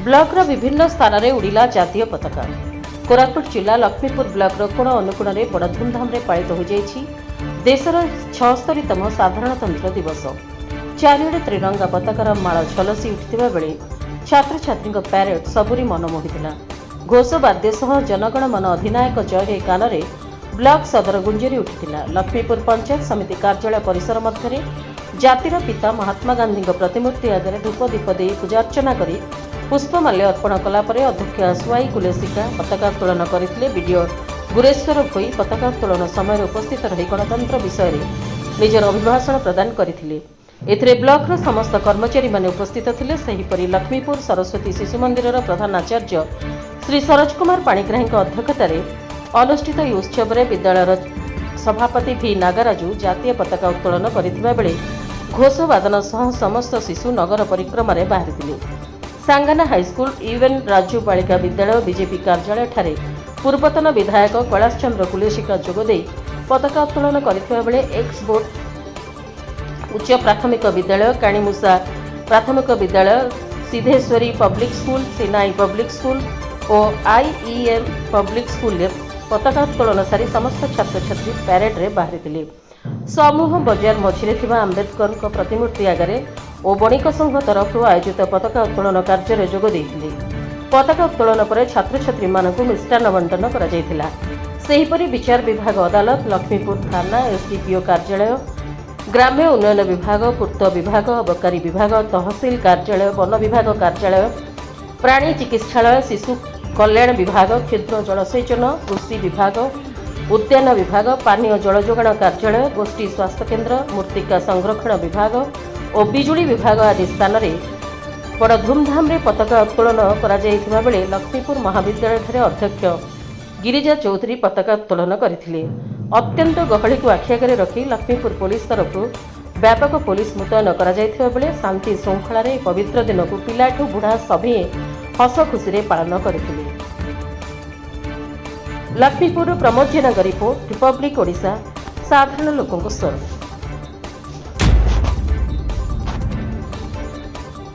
Block विभिन्न स्थान में उड़िला जातीय पताका। कोरापुट जिला लक्ष्मीपुर ब्लॉक कोण अनुकोण में बड़ धूमधाम पालित हो देशर 76तम साधारणतंत्र दिवस। चारिड़े त्रिरंगा पताकार माल झलसी उठिथिबा बेले छात्र छात्री प्यारेड सबुरी मन मोहिला। घोषवाद्य सह जनगण मन अधिनायक जय गान में ब्लॉक सदर गुंजरी उठिथिला। लक्ष्मीपुर पंचायत समिति कार्यालय परिसर मध्य जातिर पिता महात्मा गांधी प्रतिमूर्ति आगे धूप दीप दे पूजार्चना कर पुष्पमाल्य अर्पण कलापर अध्यक्ष सुआई कुलेसिका पताका उत्तोलन करते। विडीओ गुरेश्वर भोई पताका उत्तोलन समय उपस्थित रही गणतंत्र विषय में निजर अभिभाषण प्रदान करथिले। एथिरे ब्लॉक समस्त कर्मचारी माने उपस्थित थिले। सेहीपरि लक्ष्मीपुर सरस्वती शिशु मंदिर प्रधान आचार्य श्री सरोज कुमार पाणिग्राही अध्यक्षतार अनुष्ठित उत्सव में विद्यालय सभापति भी नागराजू जातीय पताका उत्तोलन करथिबा बेले घोषवादन सह समस्त शिशु नगर परिक्रमा रे बाहरिथिले। सांगाना high school UN Raju Balika Vidyalaya BJP कार्यालय ठारे पूर्वतन विधायक कैलाश चंद्र कुलेशिका जोगदे पताका उत्तोलन करथिबा बेले एक्स बोर्ड उच्च प्राथमिक विद्यालय काणीमुसा प्राथमिक विद्यालय Siddheshwari public school Sinai public school और आईईएम पब्लिक स्कूल पताका उत्तोलन सारी समस्त छात्र छात्री प्यारेड रे बाहरिथिले। समूह बजार मझिरे थिबा आंबेडकर प्रतिमूर्ति आगे और बणिक संघ तरफ आयोजित पताका उत्तोलन कार्य जोग देइथिले। पताका उत्तोलन पर छात्र छात्री मानकु मिष्टान्न बंटन करा जायथिला। सेहीपरि विचार विभाग अदालत लक्ष्मीपुर थाना एसडीपीओ कार्यालय ग्राम्य उन्नयन विभाग पूर्त विभाग अबकारी विभाग तहसील कार्यालय वन विभाग कार्यालय प्राणी चिकित्सालय शिशु कल्याण विभाग क्षुद्र जलसेचन कृषि विभाग उद्यान विभाग पानीय जल जोगाण कार्यालय गोष्ठी स्वास्थ्य केन्द्र मृत्तिका संरक्षण विभाग और बिजुली विभाग आदि स्थान में बड़ धूमधाम पताका उत्तोलन करा बेले लक्ष्मीपुर महाविद्यालय ठारे अध्यक्ष गिरिजा चौधरी पताका उत्तोलन करथिले। अत्यंत गहली को आखि आगे रखी लक्ष्मीपुर पुलिस तरफ व्यापक पुलिस मुतयन करा जायथिबा बेले शांति श्रृंखला रे पवित्र दिन को पिलाठू बुढ़ा सभी हस खुशी पालन करथिले। लक्ष्मीपुर प्रमोद जेना रिपोर्ट रिपब्लिक ओडिशा साधारण लोकों स्वर।